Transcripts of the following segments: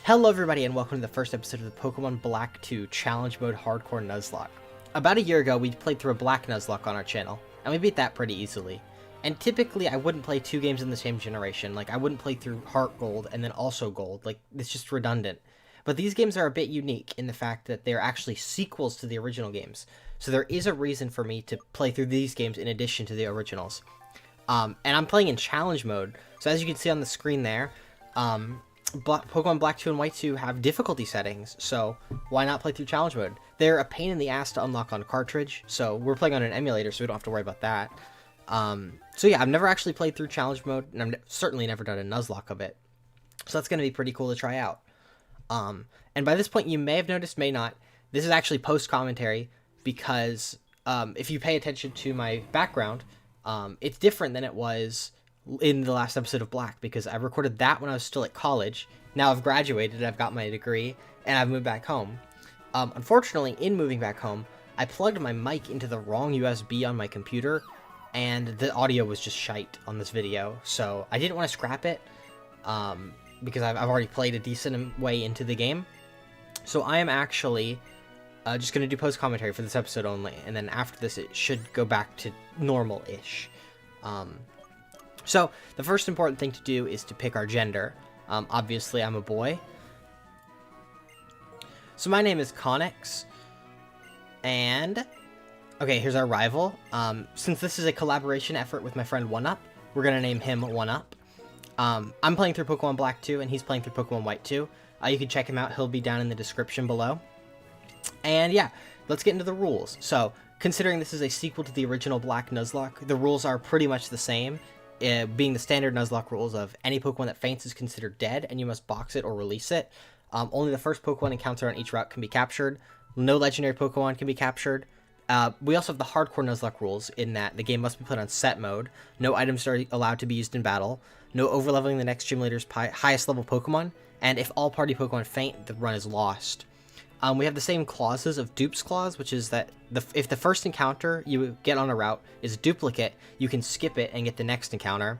Hello everybody and welcome to the first episode of the Pokémon Black 2 Challenge Mode Hardcore Nuzlocke. About a year ago, we played through a Black Nuzlocke on our channel, and we beat that pretty easily. And typically, I wouldn't play two games in the same generation. Like, I wouldn't play through Heart Gold and then also Gold. Like, it's just redundant. But these games are a bit unique in the fact that they're actually sequels to the original games. So there is a reason for me to play through these games in addition to the originals. And I'm playing in Challenge Mode, so as you can see on the screen there, Pokemon Black 2 and White 2 have difficulty settings, so why not play through Challenge Mode? They're a pain in the ass to unlock on cartridge, so we're playing on an emulator, so we don't have to worry about that. So yeah, I've never actually played through Challenge Mode, and I've certainly never done a Nuzlocke of it. So that's going to be pretty cool to try out. And by this point, you may have noticed, may not, this is actually post-commentary, because if you pay attention to my background, it's different than it was in the last episode of Black, because I recorded that when I was still at college. Now I've graduated, I've got my degree, and I've moved back home. Unfortunately, in moving back home, I plugged my mic into the wrong USB on my computer, and the audio was just shite on this video, so I didn't want to scrap it, because I've already played a decent way into the game. So I am actually just going to do post-commentary for this episode only, and then after this it should go back to normal-ish. So, the first important thing to do is to pick our gender. Obviously, I'm a boy. So, my name is Connex. And, okay, here's our rival. Since this is a collaboration effort with my friend 1UP, we're going to name him 1UP. I'm playing through Pokemon Black 2, and he's playing through Pokemon White 2. You can check him out. He'll be down in the description below. And, yeah, let's get into the rules. So, considering this is a sequel to the original Black Nuzlocke, the rules are pretty much the same. Being the standard Nuzlocke rules of any Pokemon that faints is considered dead, and you must box it or release it. Only the first Pokemon encountered on each route can be captured. No legendary Pokemon can be captured. We also have the hardcore Nuzlocke rules in that the game must be put on set mode. No items are allowed to be used in battle. No overleveling the next gym leader's highest level Pokemon. And if all party Pokemon faint, the run is lost. We have the same clauses of Dupes Clause, which is that if the first encounter you get on a route is a duplicate, you can skip it and get the next encounter.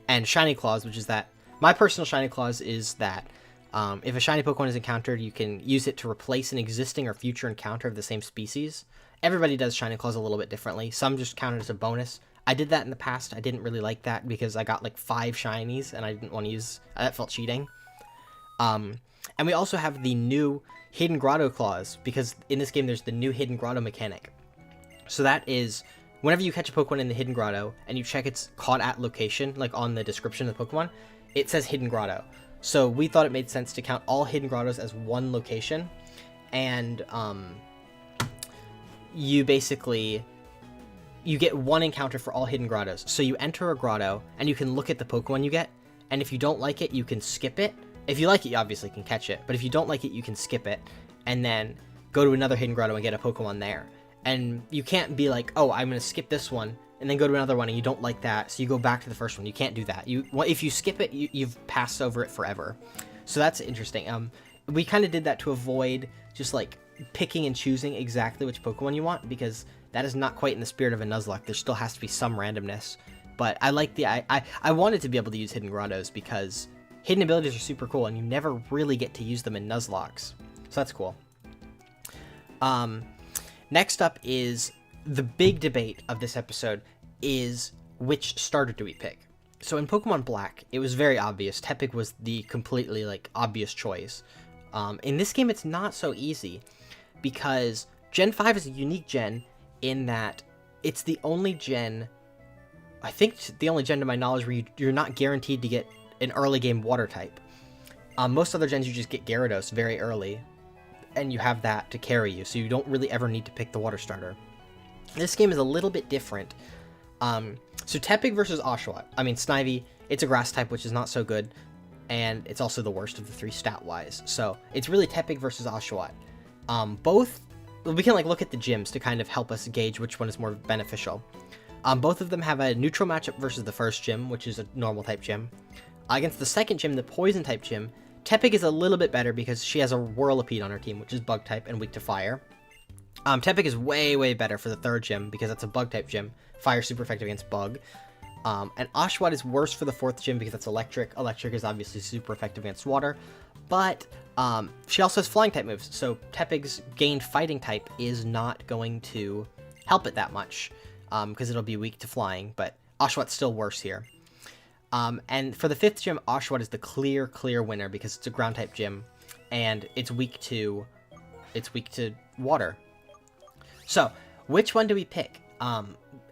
And Shiny Clause, which is that my personal Shiny Clause is that if a Shiny Pokemon is encountered, you can use it to replace an existing or future encounter of the same species. Everybody does Shiny Clause a little bit differently. Some just count it as a bonus. I did that in the past. I didn't really like that because I got like 5 Shinies and I didn't want to use... that felt cheating. And we also have the new Hidden Grotto Clause, because in this game there's the new Hidden Grotto mechanic. So that is, whenever you catch a Pokemon in the Hidden Grotto, and you check its caught at location, like on the description of the Pokemon, it says Hidden Grotto. So we thought it made sense to count all Hidden Grottos as one location, and you basically, you get one encounter for all Hidden Grottos. So you enter a grotto, and you can look at the Pokemon you get, and if you don't like it, you can skip it. If you like it, you obviously can catch it, but if you don't like it, you can skip it, and then go to another Hidden Grotto and get a Pokemon there. And you can't be like, oh, I'm going to skip this one, and then go to another one, and you don't like that, so you go back to the first one. You can't do that. If you skip it, you've passed over it forever. So that's interesting. We kind of did that to avoid just, like, picking and choosing exactly which Pokemon you want, because that is not quite in the spirit of a Nuzlocke. There still has to be some randomness. But I like the... I wanted to be able to use Hidden Grottos, because hidden abilities are super cool, and you never really get to use them in Nuzlockes. So that's cool. Next up is the big debate of this episode is which starter do we pick? So in Pokemon Black, it was very obvious. Tepig was the completely, like, obvious choice. In this game, it's not so easy, because Gen 5 is a unique gen in that it's the only gen, I think the only gen to my knowledge, where you're not guaranteed to get an early game water type. Most other gens you just get Gyarados very early, and you have that to carry you, so you don't really ever need to pick the water starter. This game is a little bit different. So Tepig versus Oshawott. I mean, Snivy, it's a grass type, which is not so good, and it's also the worst of the 3 stat-wise. So it's really Tepig versus Oshawott. Both, we can like look at the gyms to kind of help us gauge which one is more beneficial. Both of them have a neutral matchup versus the first gym, which is a normal type gym. Against the second gym, the poison type gym, Tepig is a little bit better because she has a Whirlipede on her team, which is bug type and weak to fire. Tepig is way better for the third gym because that's a bug type gym. Fire super effective against bug. And Oshawott is worse for the 4th gym because it's electric. Electric is obviously super effective against water, but she also has flying type moves, so Tepig's gained fighting type is not going to help it that much, because it'll be weak to flying, but Oshawott's still worse here. And for the 5th gym, Oshawott is the clear winner because it's a ground type gym, and it's weak to water. So, which one do we pick?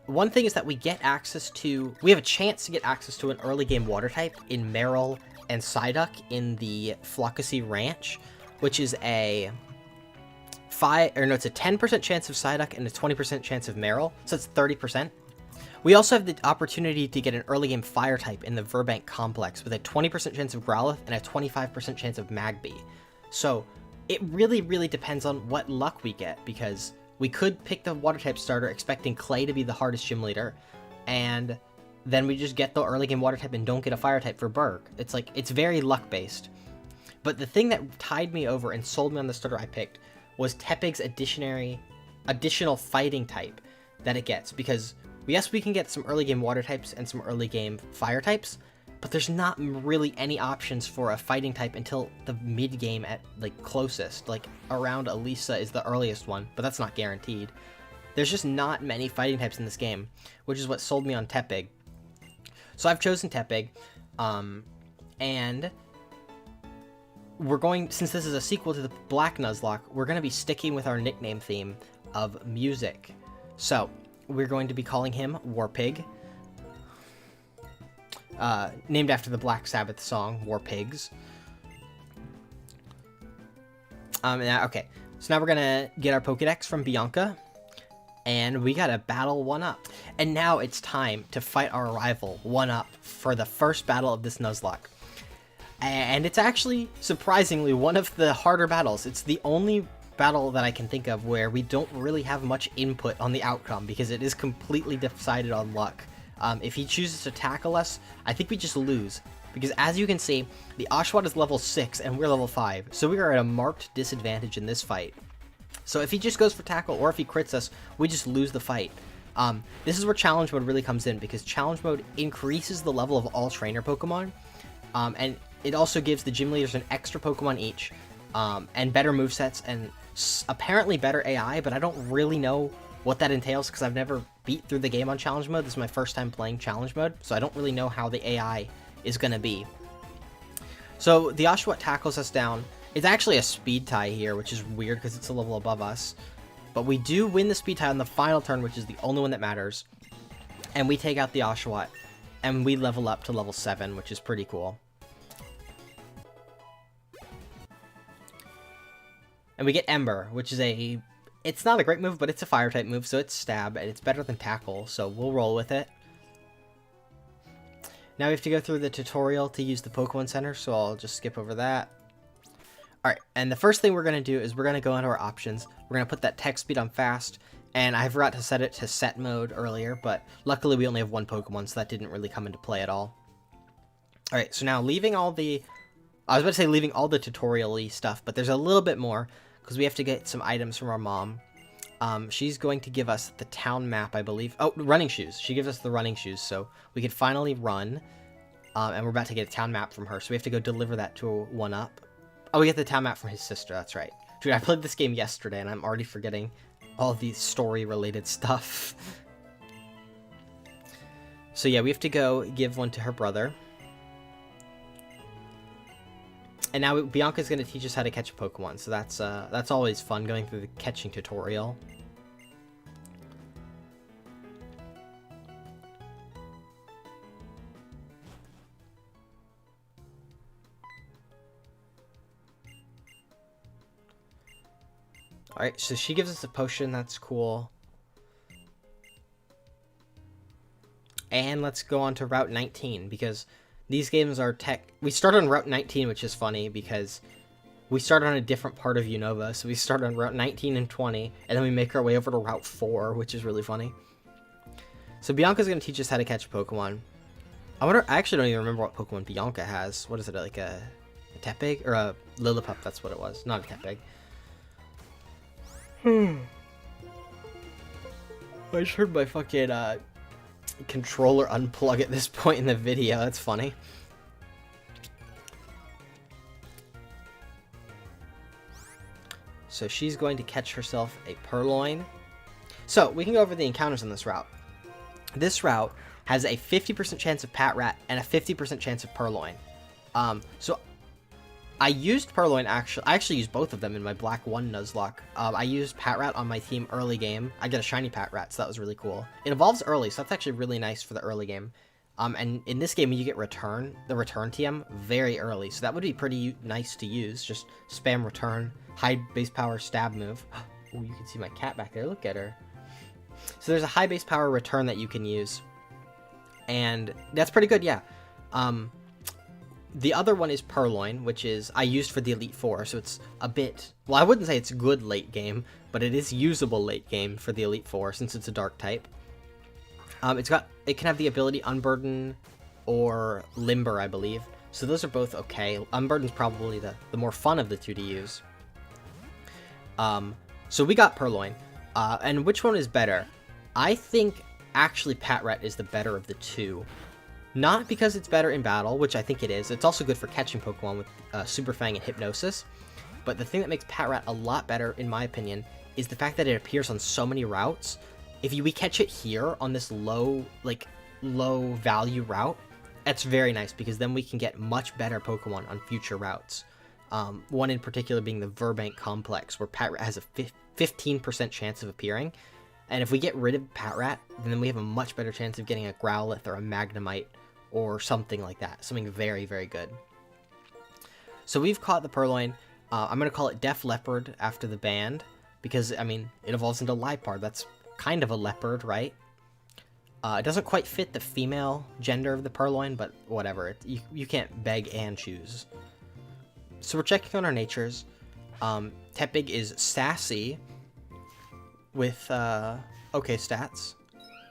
One thing is that we have a chance to get access to an early game water type in Marill and Psyduck in the Floccesy Ranch, which is it's a 10% chance of Psyduck and a 20% chance of Marill, so it's 30%. We also have the opportunity to get an early game fire type in the Verbank Complex with a 20% chance of Growlithe and a 25% chance of Magby. So it really depends on what luck we get, because we could pick the water type starter expecting Clay to be the hardest gym leader, and then we just get the early game water type and don't get a fire type for Berg. It's very luck based. But the thing that tied me over and sold me on the starter I picked was Tepig's additional fighting type that it gets, because yes, we can get some early game water types and some early game fire types, but there's not really any options for a fighting type until the mid game at closest, around Elisa is the earliest one, but that's not guaranteed. There's just not many fighting types in this game, which is what sold me on Tepig. So I've chosen Tepig, and we're going, since this is a sequel to the Black Nuzlocke, we're going to be sticking with our nickname theme of music. So we're going to be calling him Warpig, named after the Black Sabbath song War Pigs. Okay, so now we're gonna get our Pokedex from Bianca, and we gotta battle 1-Up. And now it's time to fight our rival 1-Up for the first battle of this Nuzlocke. And it's actually, surprisingly, one of the harder battles. It's the only battle that I can think of where we don't really have much input on the outcome, because it is completely decided on luck. If he chooses to tackle us, I think we just lose, because as you can see, the Oshawott is level 6 and we're level 5, so we are at a marked disadvantage in this fight. So if he just goes for tackle, or if he crits us, we just lose the fight. This is where challenge mode really comes in, because challenge mode increases the level of all trainer Pokemon, and it also gives the gym leaders an extra Pokemon each, and better movesets, and apparently better AI, but I don't really know what that entails, because I've never beat through the game on challenge mode. This is my first time playing challenge mode, so I don't really know how the AI is going to be. So the Oshawott tackles us down. It's actually a speed tie here, which is weird because it's a level above us, but we do win the speed tie on the final turn, which is the only one that matters, and we take out the Oshawott, and we level up to level 7, which is pretty cool. And we get Ember, which is it's not a great move, but it's a fire type move, so it's stab, and it's better than tackle, so we'll roll with it. Now we have to go through the tutorial to use the Pokemon Center, so I'll just skip over that. Alright, and the first thing we're going to do is we're going to go into our options. We're going to put that text speed on fast, and I forgot to set it to set mode earlier, but luckily we only have one Pokemon, so that didn't really come into play at all. Alright, so now leaving all the tutorial-y stuff, but there's a little bit more, because we have to get some items from our mom. She's going to give us the town map, I believe. Oh, running shoes. She gives us the running shoes, so we can finally run. And we're about to get a town map from her, so we have to go deliver that to 1-Up. Oh, we get the town map from his sister, that's right. Dude, I played this game yesterday, and I'm already forgetting all the story-related stuff. So yeah, we have to go give one to her brother. And now Bianca's going to teach us how to catch a Pokemon, so that's always fun, going through the catching tutorial. Alright, so she gives us a potion, that's cool. And let's go on to Route 19, because these games are we start on Route 19, which is funny, because we start on a different part of Unova, so we start on Route 19 and 20, and then we make our way over to Route 4, which is really funny. So Bianca's going to teach us how to catch a Pokemon. I actually don't even remember what Pokemon Bianca has. What is it, like a Tepig? Or a Lillipup, that's what it was. Not a Tepig. I just heard my fucking controller unplug at this point in the video. That's funny. So she's going to catch herself a Purloin. So we can go over the encounters on this route. This route has a 50% chance of Patrat and a 50% chance of Purloin. So I used Purloin, I actually used both of them in my Black 1 Nuzlocke. I used Patrat on my team early game. I get a shiny Patrat, so that was really cool. It evolves early, so that's actually really nice for the early game. And in this game, you get the return TM very early, so that would be pretty nice to use. Just spam return, high base power stab move. Oh, you can see my cat back there, look at her. So there's a high base power return that you can use, and that's pretty good, yeah. The other one is Purloin, which is I used for the Elite Four, so it's a bit, well, I wouldn't say it's good late game, but it is usable late game for the Elite Four since it's a dark type. It can have the ability Unburden or Limber, I believe. So those are both okay. Unburden's probably the more fun of the two to use. So we got Purloin. And which one is better? I think actually Patrat is the better of the two. Not because it's better in battle, which I think it is. It's also good for catching Pokemon with Super Fang and Hypnosis. But the thing that makes Patrat a lot better, in my opinion, is the fact that it appears on so many routes. If we catch it here on this low value route, that's very nice because then we can get much better Pokemon on future routes. One in particular being the Verbank Complex, where Patrat has a 15% chance of appearing. And if we get rid of Patrat, then we have a much better chance of getting a Growlithe or a Magnemite or something like that. Something very, very good. So we've caught the Purloin. I'm going to call it Def Leopard after the band because, I mean, it evolves into Liepard. That's kind of a leopard, right? It doesn't quite fit the female gender of the Purloin, but whatever. You can't beg and choose. So we're checking on our natures. Tepig is sassy with okay stats,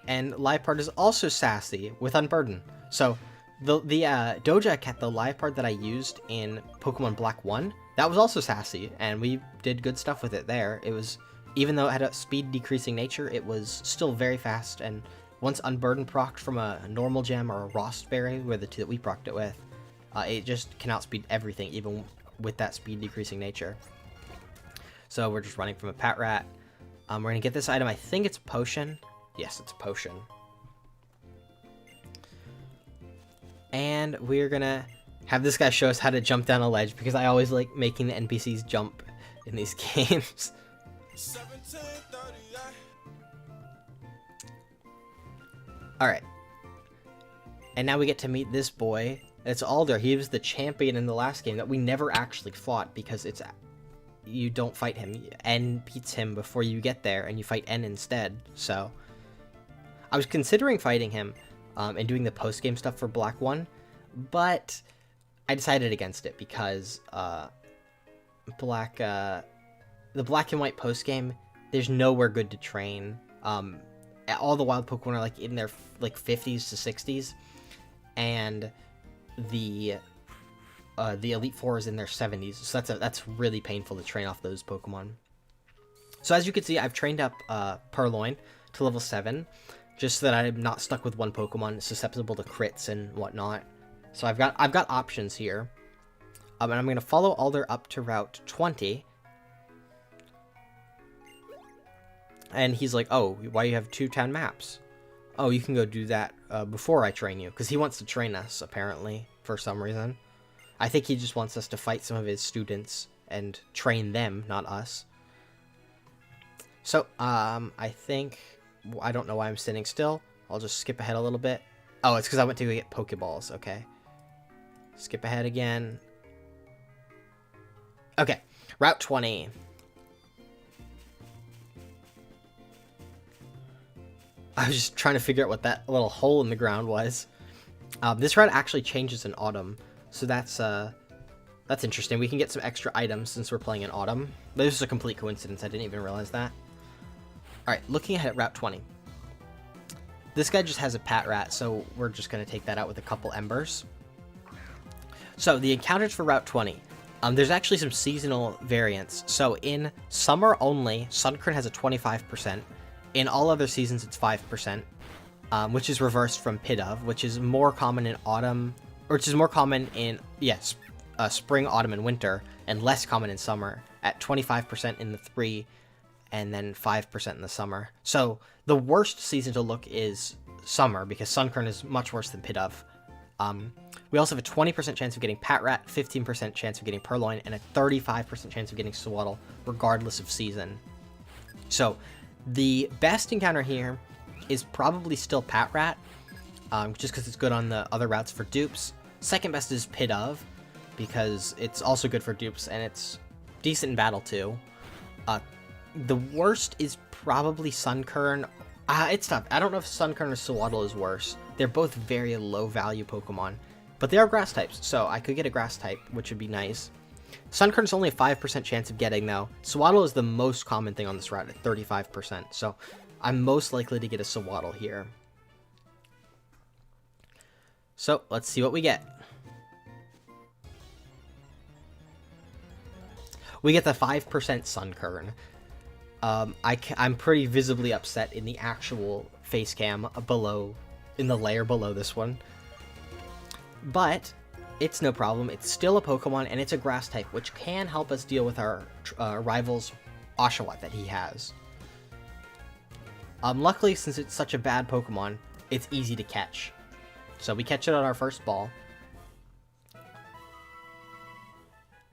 and Liepard is also sassy with Unburden. So the Doja Cat, the Liepard that I used in Pokemon Black 1, that was also sassy, and we did good stuff with it there. It was, even though it had a speed decreasing nature, it was still very fast, and once Unburden procced from a normal gem or a Rostberry, were the two that we procced it with, it just can outspeed everything, even with that speed decreasing nature. So we're just running from a Patrat. We're going to get this item. I think it's Potion. Yes, it's Potion. And we're going to have this guy show us how to jump down a ledge, because I always like making the NPCs jump in these games. Alright. And now we get to meet this boy. It's Alder. He was the champion in the last game that we never actually fought, because it's... you don't fight him. N beats him before you get there, and you fight N instead. So I was considering fighting him and doing the post-game stuff for Black 1, but I decided against it because the Black and White post-game, there's nowhere good to train. All the wild Pokemon are like in their like 50s to 60s, and the Elite Four is in their 70s, so that's really painful to train off those Pokemon. So as you can see, I've trained up Purloin to level 7, just so that I'm not stuck with one Pokemon susceptible to crits and whatnot. So I've got options here, and I'm going to follow Alder up to Route 20. And he's like, "Oh, why you have 2 town maps? Oh, you can go do that before I train you," because he wants to train us apparently for some reason. I think he just wants us to fight some of his students and train them, not us. So, I think... I don't know why I'm sitting still. I'll just skip ahead a little bit. Oh, it's because I went to go get Pokeballs. Okay. Skip ahead again. Okay. Route 20. I was just trying to figure out what that little hole in the ground was. This route actually changes in autumn. So that's interesting. We can get some extra items since we're playing in autumn. This is a complete coincidence. I didn't even realize that. Alright, looking ahead at Route 20. This guy just has a Patrat, so we're just going to take that out with a couple Embers. So, the encounters for Route 20. There's actually some seasonal variants. So, in summer only, Sunkern has a 25%. In all other seasons, it's 5%. which is reversed from Pidove, which is more common in autumn, or which is more common in, yes, spring, autumn, and winter, and less common in summer, at 25% in the 3, and then 5% in the summer. So the worst season to look is summer, because Sunkern is much worse than Pidove. We also have a 20% chance of getting Patrat, 15% chance of getting Purloin, and a 35% chance of getting Swaddle, regardless of season. So the best encounter here is probably still Patrat, just because it's good on the other routes for dupes. Second best is Pidove, because it's also good for dupes, and it's decent in battle too. The worst is probably Sunkern. It's tough. I don't know if Sunkern or Swaddle is worse. They're both very low value Pokemon, but they are grass types, so I could get a grass type, which would be nice. Sunkern's only a 5% chance of getting, though. Swaddle is the most common thing on this route at 35%, so I'm most likely to get a Swaddle here. So, let's see what we get. We get the 5% Sunkern. I'm pretty visibly upset in the actual face cam below, in the layer below this one. But it's no problem. It's still a Pokemon, and it's a grass type, which can help us deal with our rival's Oshawott that he has. Luckily, since it's such a bad Pokemon, it's easy to catch. So we catch it on our first ball.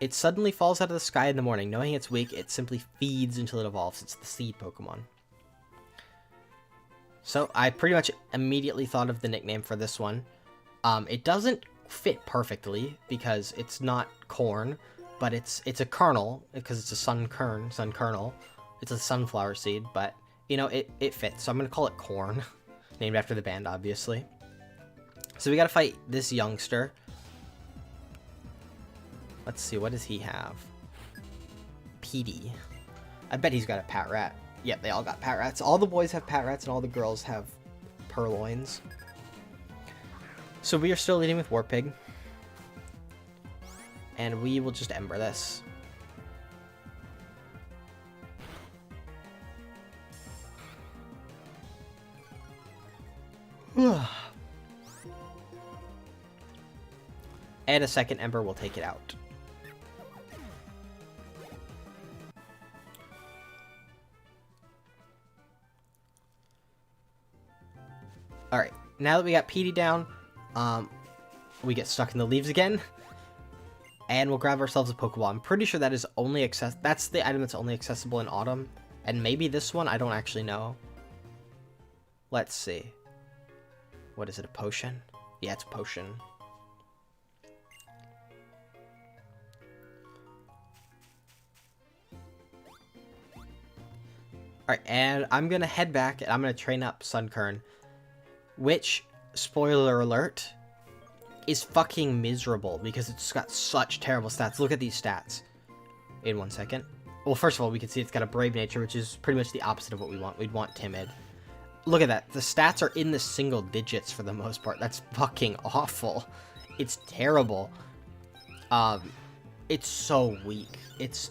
It suddenly falls out of the sky in the morning. Knowing it's weak, it simply feeds until it evolves. It's the seed Pokemon. So I pretty much immediately thought of the nickname for this one. It doesn't fit perfectly because it's not corn, but it's a kernel because it's a sun kernel. It's a sunflower seed, but you know, it fits. So I'm gonna call it Corn, named after the band, obviously. So we gotta fight this youngster. Let's see, what does he have? Petey. I bet he's got a Patrat. Yep, they all got Patrats. All the boys have Patrats, and all the girls have Purloins. So we are still leading with Warpig. And we will just Ember this. And a second Ember will take it out. Alright, now that we got Petey down, we get stuck in the leaves again. And we'll grab ourselves a Pokeball. I'm pretty sure that is only that's the item that's only accessible in Autumn. And maybe this one, I don't actually know. Let's see. What is it, a potion? Yeah, it's a potion. Alright, and I'm gonna head back and I'm gonna train up Sunkern. Which, spoiler alert, is fucking miserable because it's got such terrible stats. Look at these stats. In 1 second. Well, first of all, we can see it's got a brave nature, which is pretty much the opposite of what we want. We'd want timid. Look at that. The stats are in the single digits for the most part. That's fucking awful. It's terrible. It's so weak. It's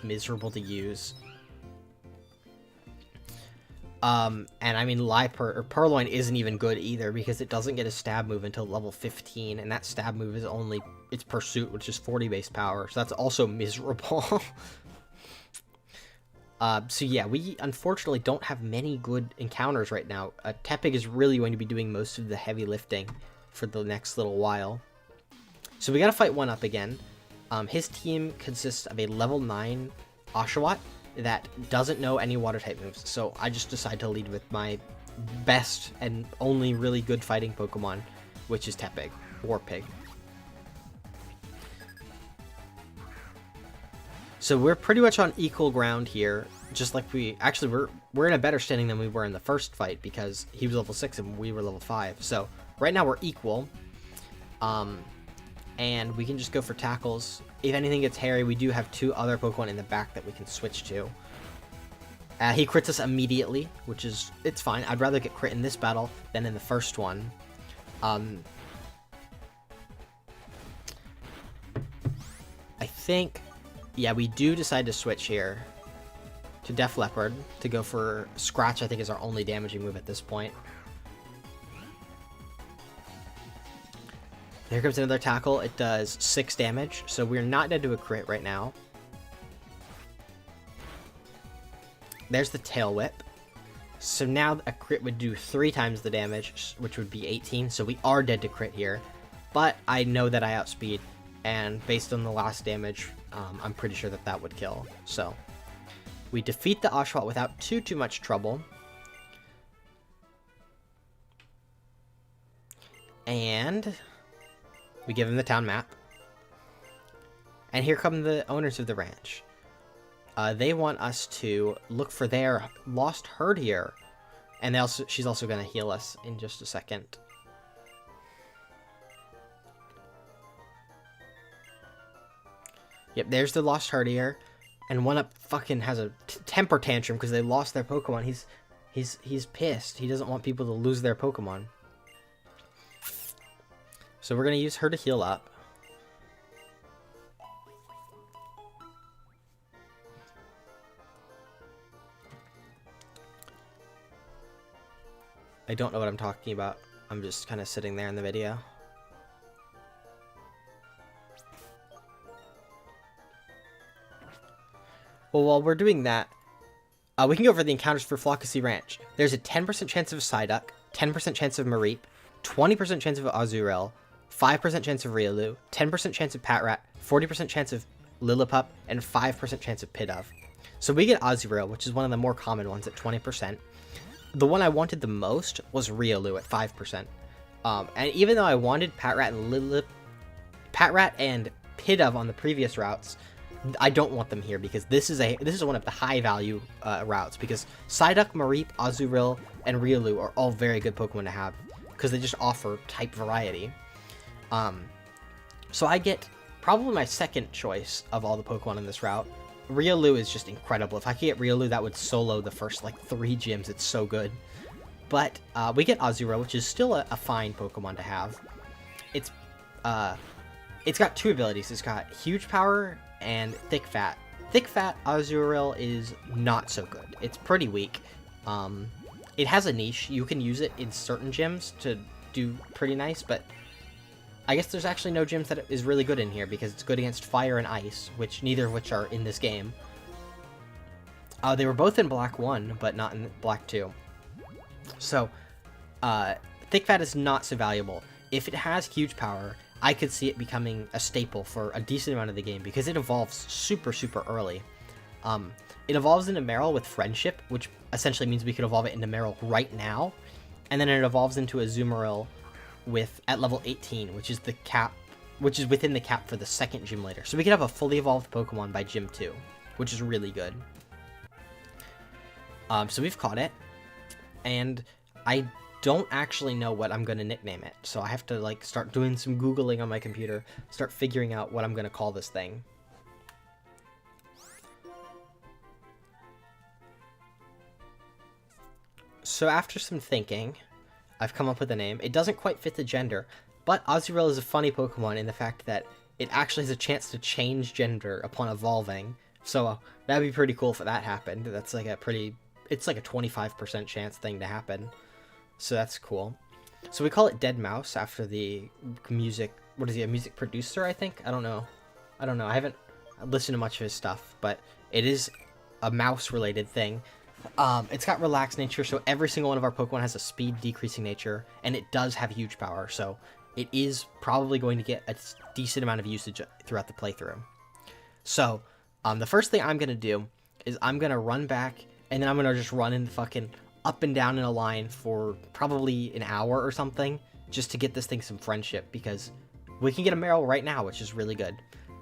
miserable to use. And I mean, Purloin isn't even good either because it doesn't get a stab move until level 15, and that stab move is only its Pursuit, which is 40 base power, so that's also miserable. So yeah, we unfortunately don't have many good encounters right now. Tepig is really going to be doing most of the heavy lifting for the next little while. So we gotta fight one up again. His team consists of a level 9 Oshawott that doesn't know any water type moves, so I just decide to lead with my best and only really good fighting Pokemon, which is Tepig, Warpig. So we're pretty much on equal ground here, just like we're in a better standing than we were in the first fight because he was level 6 and we were level 5. So right now we're equal, and we can just go for tackles. If anything gets hairy, we do have 2 other Pokemon in the back that we can switch to. He crits us immediately, which is, it's fine. I'd rather get crit in this battle than in the first one. I think, yeah, we do decide to switch here. to Def Leopard to go for Scratch. I think is our only damaging move at this point. Here comes another tackle. It does 6 damage, so we're not dead to a crit right now. There's the Tail Whip. So now a crit would do 3 times the damage, which would be 18, so we are dead to crit here. But I know that I outspeed, and based on the last damage, I'm pretty sure that that would kill. So we defeat the Oshawott without too much trouble. And we give him the town map. And here come the owners of the ranch. They want us to look for their lost Herdier. And she's also going to heal us in just a second. Yep, there's the lost Herdier. And One Up fucking has a temper tantrum because they lost their Pokemon. He's pissed. He doesn't want people to lose their Pokemon. So we're going to use her to heal up. I don't know what I'm talking about. I'm just kind of sitting there in the video. Well, while we're doing that, we can go over the encounters for Floccesy Ranch. There's a 10% chance of Psyduck, 10% chance of Mareep, 20% chance of Azurill, 5% chance of Riolu, 10% chance of Patrat, 40% chance of Lillipup, and 5% chance of Pidove. So we get Azurill, which is one of the more common ones at 20%. The one I wanted the most was Riolu at 5%. And even though I wanted Patrat and Pidove on the previous routes, I don't want them here because this is one of the high value routes, because Psyduck, Mareep, Azurill, and Riolu are all very good Pokemon to have because they just offer type variety. So I get probably my second choice of all the Pokemon in this route. Riolu is just incredible. If I could get Riolu, that would solo the first like 3 gyms. It's so good. But we get Azurill, which is still a fine Pokemon to have. It's got 2 abilities. It's got Huge Power and Thick Fat. Thick Fat Azurill is not so good. It's pretty weak. It has a niche. You can use it in certain gyms to do pretty nice, but I guess there's actually no gyms that is really good in here because it's good against Fire and Ice, which neither of which are in this game. They were both in Black 1, but not in Black 2. So, Thick Fat is not so valuable. If it has Huge Power, I could see it becoming a staple for a decent amount of the game because it evolves super early. It evolves into Marill with Friendship, which essentially means we could evolve it into Marill right now, and then it evolves into a Azumarill at level 18, which is within the cap for the second gym later. So we could have a fully evolved Pokemon by gym 2, which is really good. So we've caught it, and I don't actually know what I'm going to nickname it, so I have to like start doing some Googling on my computer, start figuring out what I'm going to call this thing. So after some thinking, I've come up with a name. It doesn't quite fit the gender, but Azurill is a funny Pokemon in the fact that it actually has a chance to change gender upon evolving. So that'd be pretty cool if that happened. That's like it's like a 25% chance thing to happen. So that's cool. So we call it Dead Mouse after the music, what is he, a music producer, I think? I don't know. I haven't listened to much of his stuff, but it is a mouse related thing. It's got relaxed nature, so every single one of our Pokemon has a speed decreasing nature, and it does have Huge Power, so it is probably going to get a decent amount of usage throughout the playthrough. So, the first thing I'm going to do is I'm going to run back, and then I'm going to just run in fucking up and down in a line for probably an hour or something, just to get this thing some friendship, because we can get a Marill right now, which is really good.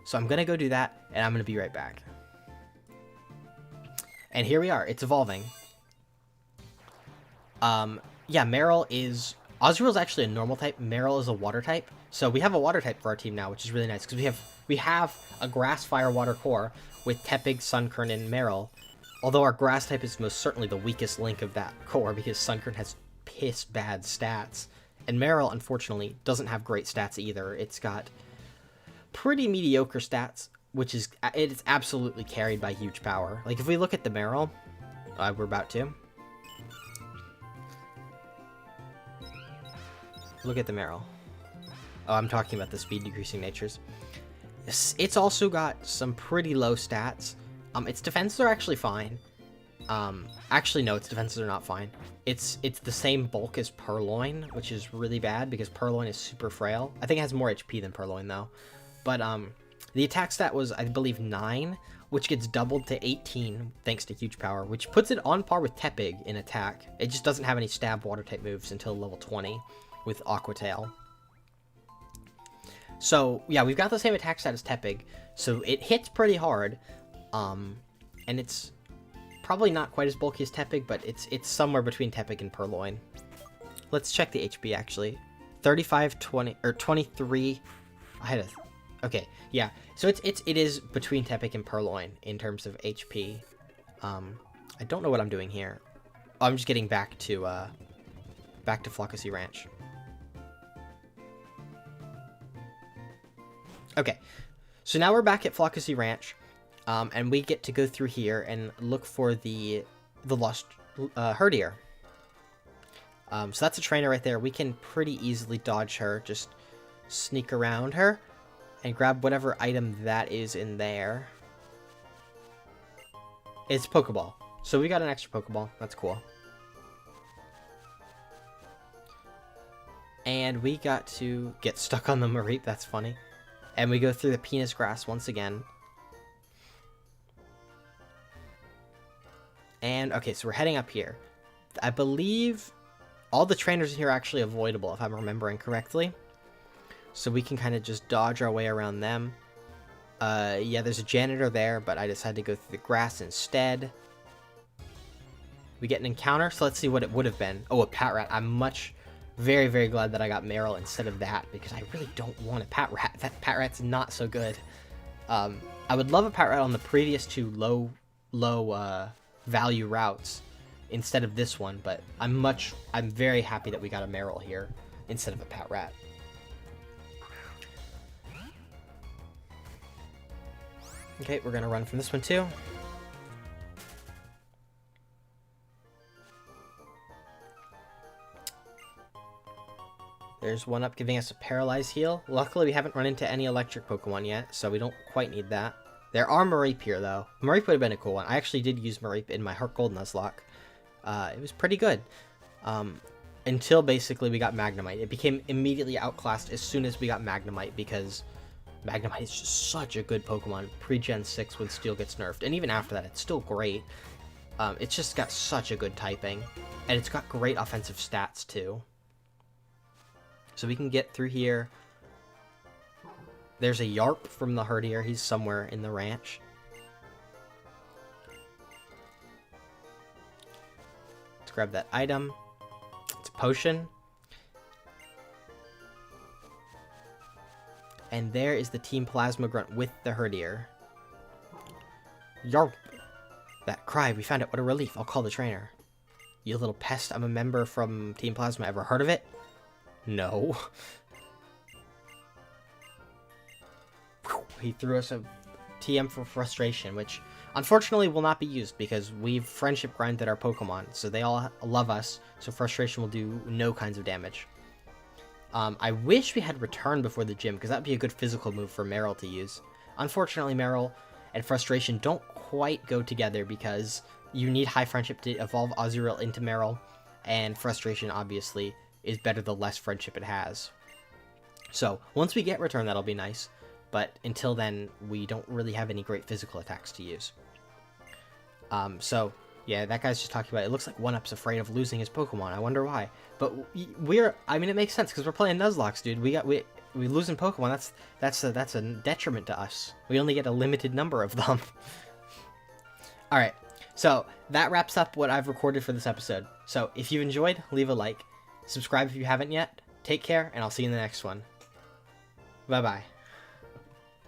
So I'm going to go do that, and I'm going to be right back. And here we are. It's evolving. Yeah, Marill is... Azurill is actually a normal type. Marill is a water type. So we have a water type for our team now, which is really nice, because we have a grass, fire, water core with Tepig, Sunkern, and Marill. Although our grass type is most certainly the weakest link of that core, because Sunkern has piss bad stats. And Marill, unfortunately, doesn't have great stats either. It's got pretty mediocre stats. which is, it's absolutely carried by huge power. Like, if we look at the Meryl, we're about to. Look at the Meryl. Oh, I'm talking about the speed decreasing natures. It's also got some pretty low stats. Its defenses are actually fine. Actually, no, its defenses are not fine. It's the same bulk as Purloin, which is really bad because Purloin is super frail. I think it has more HP than Purloin, though. But, the attack stat was, I believe, 9, which gets doubled to 18 thanks to huge power, which puts it on par with Tepig in attack. It just doesn't have any stab water-type moves until level 20 with Aqua Tail. So, yeah, we've got the same attack stat as Tepig, so it hits pretty hard, and it's probably not quite as bulky as Tepig, but it's somewhere between Tepig and Purloin. Let's check the HP, actually. 35, 20, or 23, I had a, okay, yeah, so it is between Tepig and Purloin in terms of HP. I don't know what I'm doing here. Oh, I'm just getting back to Floccesy Ranch. Okay, so now we're back at Floccesy Ranch, and we get to go through here and look for the lost Herdier. So that's a trainer right there. We can pretty easily dodge her, just sneak around her, and grab whatever item that is in there. It's Pokeball. So we got an extra Pokeball. That's cool. And we got to get stuck on the Mareep. That's funny. And we go through the penis grass once again. And, okay, so we're heading up here. I believe all the trainers here are actually avoidable, if I'm remembering correctly. So we can kind of just dodge our way around them. Yeah, there's a janitor there, but I decided to go through the grass instead. We get an encounter, so let's see what it would have been. Oh, a Patrat. I'm very, very glad that I got Meryl instead of that, because I really don't want a Patrat. That Patrat's not so good. I would love a Patrat on the previous two low value routes instead of this one, but I'm very happy that we got a Meryl here instead of a Patrat. Okay, we're gonna run from this one too. There's one up giving us a Paralyze heal. Luckily, we haven't run into any electric Pokemon yet, so we don't quite need that. There are Mareep here, though. Mareep would have been a cool one. I actually did use Mareep in my Heart Gold Nuzlocke. It was pretty good. Until basically we got Magnemite. It became immediately outclassed as soon as we got Magnemite, because Magnemite is just such a good Pokemon pre-Gen 6 when Steel gets nerfed. And even after that, it's still great. It's just got such a good typing. And it's got great offensive stats, too. So we can get through here. There's a Yarp from the Herdier. He's somewhere in the ranch. Let's grab that item. It's a potion. And there is the Team Plasma Grunt with the Herdier. Yarp! That cry, we found it. What a relief. I'll call the trainer. You little pest, I'm a member from Team Plasma. Ever heard of it? No. He threw us a TM for frustration, which unfortunately will not be used because we've friendship grinded our Pokemon, so they all love us, so frustration will do no kinds of damage. I wish we had Return before the gym, because that would be a good physical move for Meryl to use. Unfortunately, Meryl and frustration don't quite go together because you need high friendship to evolve Azurill into Meryl, and frustration obviously is better the less friendship it has. So, once we get Return, that'll be nice. But until then, we don't really have any great physical attacks to use. So, yeah, that guy's just talking about it. It looks like 1UP's afraid of losing his Pokemon. I wonder why. But I mean, it makes sense, because we're playing Nuzlocke, dude. We losing Pokemon, that's a detriment to us. We only get a limited number of them. Alright, so that wraps up what I've recorded for this episode. So, if you've enjoyed, leave a like. Subscribe if you haven't yet. Take care, and I'll see you in the next one. Bye-bye.